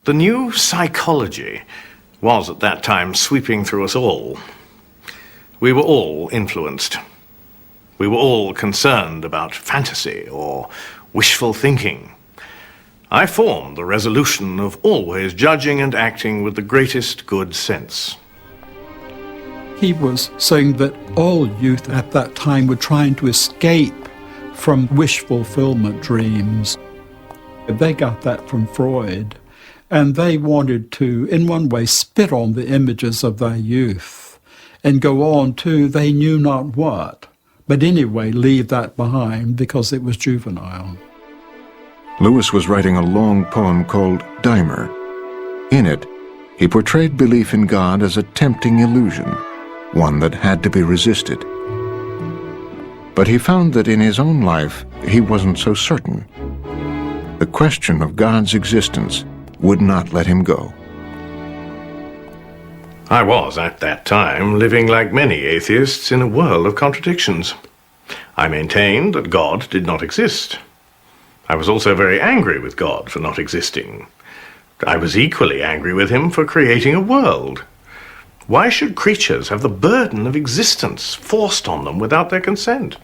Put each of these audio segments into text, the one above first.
The new psychology was at that time sweeping through us all. We were all influenced. We were all concerned about fantasy or wishful thinking. I formed the resolution of always judging and acting with the greatest good sense. He was saying that all youth at that time were trying to escape from wish fulfillment dreams. They got that from Freud, and they wanted to, in one way, spit on the images of their youth and go on to they knew not what, but anyway leave that behind because it was juvenile. Lewis was writing a long poem called Dimer. In it, he portrayed belief in God as a tempting illusion, one that had to be resisted. But he found that in his own life, he wasn't so certain. The question of God's existence would not let him go. I was, at that time, living like many atheists in a world of contradictions. I maintained that God did not exist. I was also very angry with God for not existing. I was equally angry with him for creating a world. Why should creatures have the burden of existence forced on them without their consent?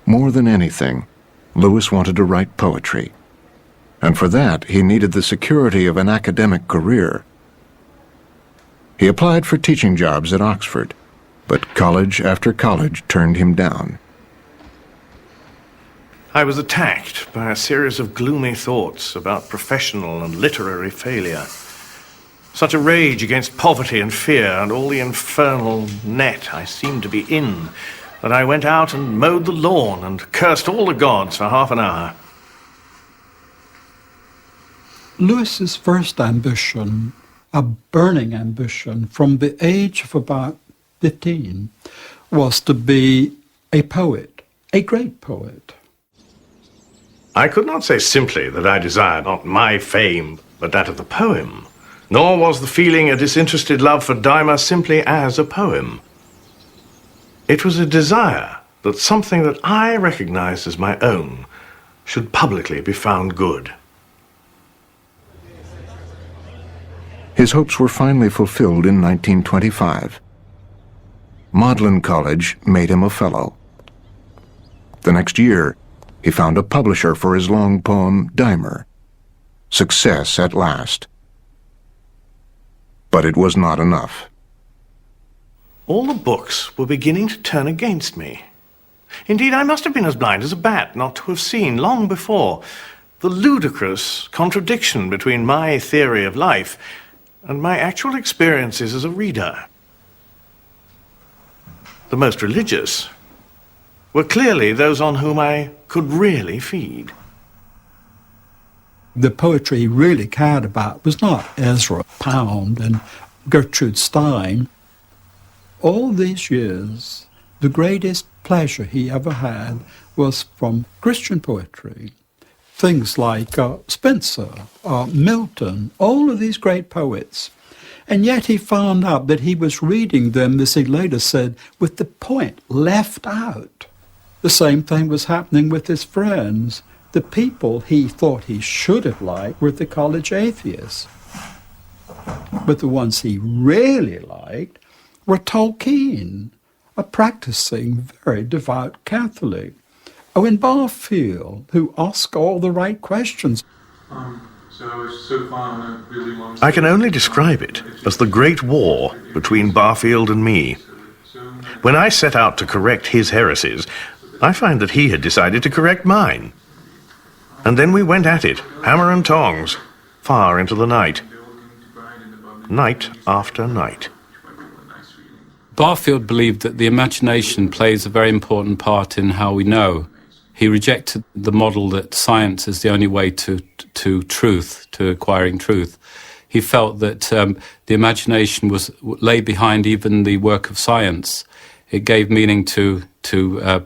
More than anything, Lewis wanted to write poetry. And for that, he needed the security of an academic career. He applied for teaching jobs at Oxford, but college after college turned him down. I was attacked by a series of gloomy thoughts about professional and literary failure. Such a rage against poverty and fear and all the infernal net I seemed to be in that I went out and mowed the lawn and cursed all the gods for half an hour. Lewis's first ambition, a burning ambition from the age of about 15, was to be a poet, a great poet. I could not say simply that I desired not my fame, but that of the poem, nor was the feeling a disinterested love for Dimer simply as a poem. It was a desire that something that I recognized as my own should publicly be found good. His hopes were finally fulfilled in 1925. Magdalen College made him a fellow. The next year, he found a publisher for his long poem, Dimer. Success at last. But it was not enough. All the books were beginning to turn against me. Indeed, I must have been as blind as a bat not to have seen, long before, the ludicrous contradiction between my theory of life and my actual experiences as a reader. The most religious were clearly those on whom I could really feed. The poetry he really cared about was not Ezra Pound and Gertrude Stein. All these years, the greatest pleasure he ever had was from Christian poetry. Things like Spencer, Milton, all of these great poets. And yet he found out that he was reading them, as he later said, with the point left out. The same thing was happening with his friends. The people he thought he should have liked were the college atheists. But the ones he really liked were Tolkien, a practicing, very devout Catholic. Owen Barfield, who asked all the right questions. I can only describe it as the Great War between Barfield and me. When I set out to correct his heresies, I find that he had decided to correct mine. And then we went at it, hammer and tongs, far into the night. Night after night. Barfield believed that the imagination plays a very important part in how we know. He rejected the model that science is the only way to truth, to acquiring truth. He felt that the imagination lay behind even the work of science. It gave meaning to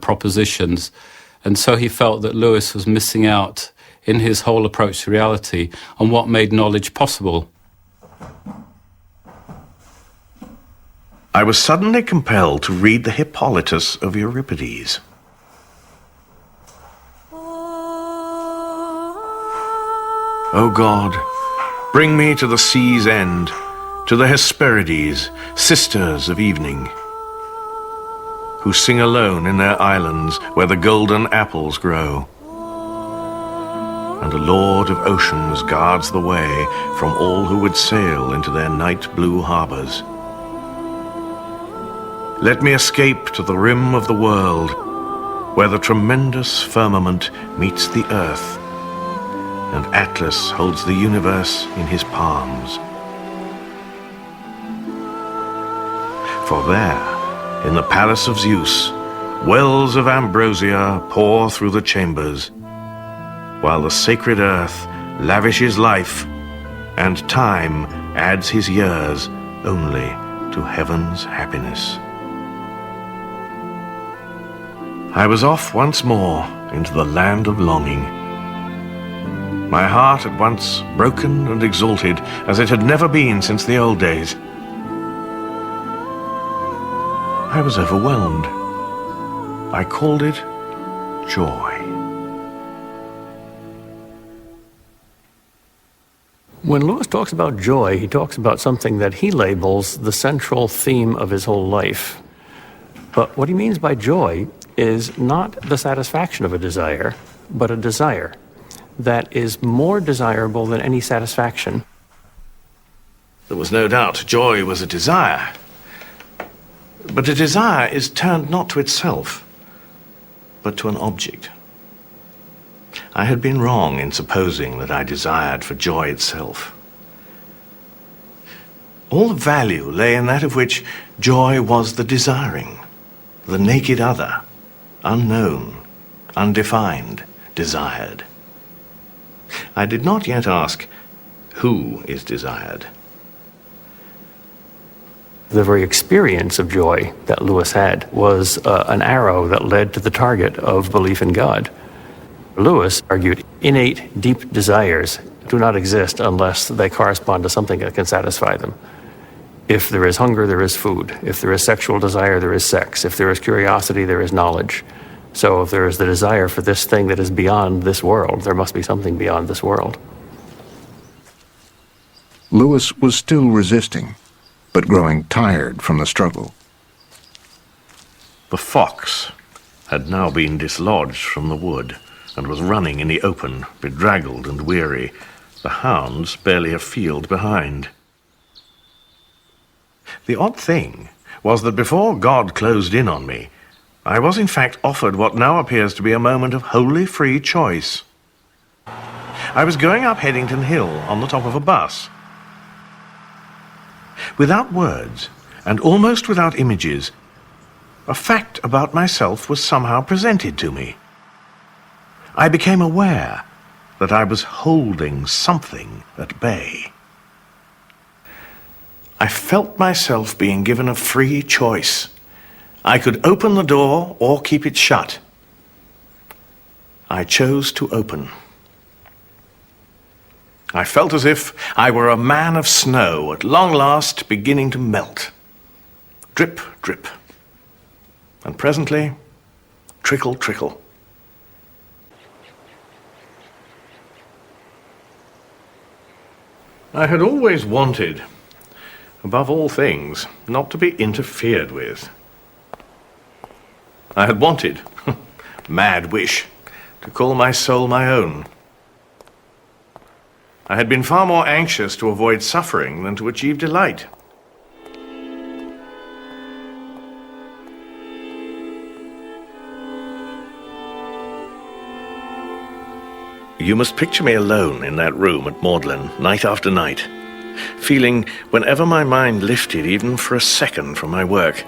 propositions. And so he felt that Lewis was missing out in his whole approach to reality on what made knowledge possible. I was suddenly compelled to read the Hippolytus of Euripides. O God, bring me to the sea's end, to the Hesperides, sisters of evening, who sing alone in their islands where the golden apples grow. And the Lord of oceans guards the way from all who would sail into their night blue harbors. Let me escape to the rim of the world, where the tremendous firmament meets the earth, and Atlas holds the universe in his palms. For there, in the palace of Zeus, wells of ambrosia pour through the chambers, while the sacred earth lavishes life, and time adds his years only to heaven's happiness. I was off once more into the land of longing, my heart at once broken and exalted as it had never been since the old days. I was overwhelmed. I called it joy. When Lewis talks about joy, he talks about something that he labels the central theme of his whole life. But what he means by joy is not the satisfaction of a desire, but a desire that is more desirable than any satisfaction. There was no doubt joy was a desire. But a desire is turned not to itself, but to an object. I had been wrong in supposing that I desired for joy itself. All the value lay in that of which joy was the desiring, the naked other, unknown, undefined, desired. I did not yet ask, who is desired? The very experience of joy that Lewis had was an arrow that led to the target of belief in God. Lewis argued innate, deep desires do not exist unless they correspond to something that can satisfy them. If there is hunger, there is food. If there is sexual desire, there is sex. If there is curiosity, there is knowledge. So if there is the desire for this thing that is beyond this world, there must be something beyond this world. Lewis was still resisting, but growing tired from the struggle. The fox had now been dislodged from the wood and was running in the open, bedraggled and weary, the hounds barely a field behind. The odd thing was that before God closed in on me, I was in fact offered what now appears to be a moment of wholly free choice. I was going up Headington Hill on the top of a bus. Without words, and almost without images, a fact about myself was somehow presented to me. I became aware that I was holding something at bay. I felt myself being given a free choice. I could open the door or keep it shut. I chose to open. I felt as if I were a man of snow at long last beginning to melt. Drip, drip. And presently, trickle, trickle. I had always wanted, above all things, not to be interfered with. I had wanted, mad wish, to call my soul my own. I had been far more anxious to avoid suffering than to achieve delight. You must picture me alone in that room at Magdalen, night after night, feeling, whenever my mind lifted even for a second from my work,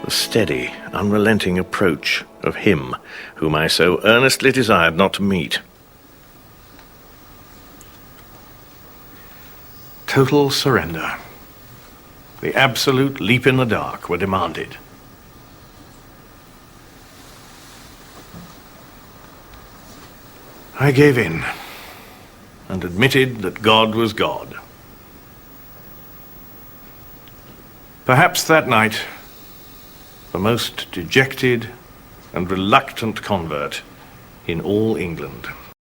the steady, unrelenting approach of him whom I so earnestly desired not to meet. Total surrender. The absolute leap in the dark were demanded. I gave in and admitted that God was God. Perhaps that night, the most dejected and reluctant convert in all England.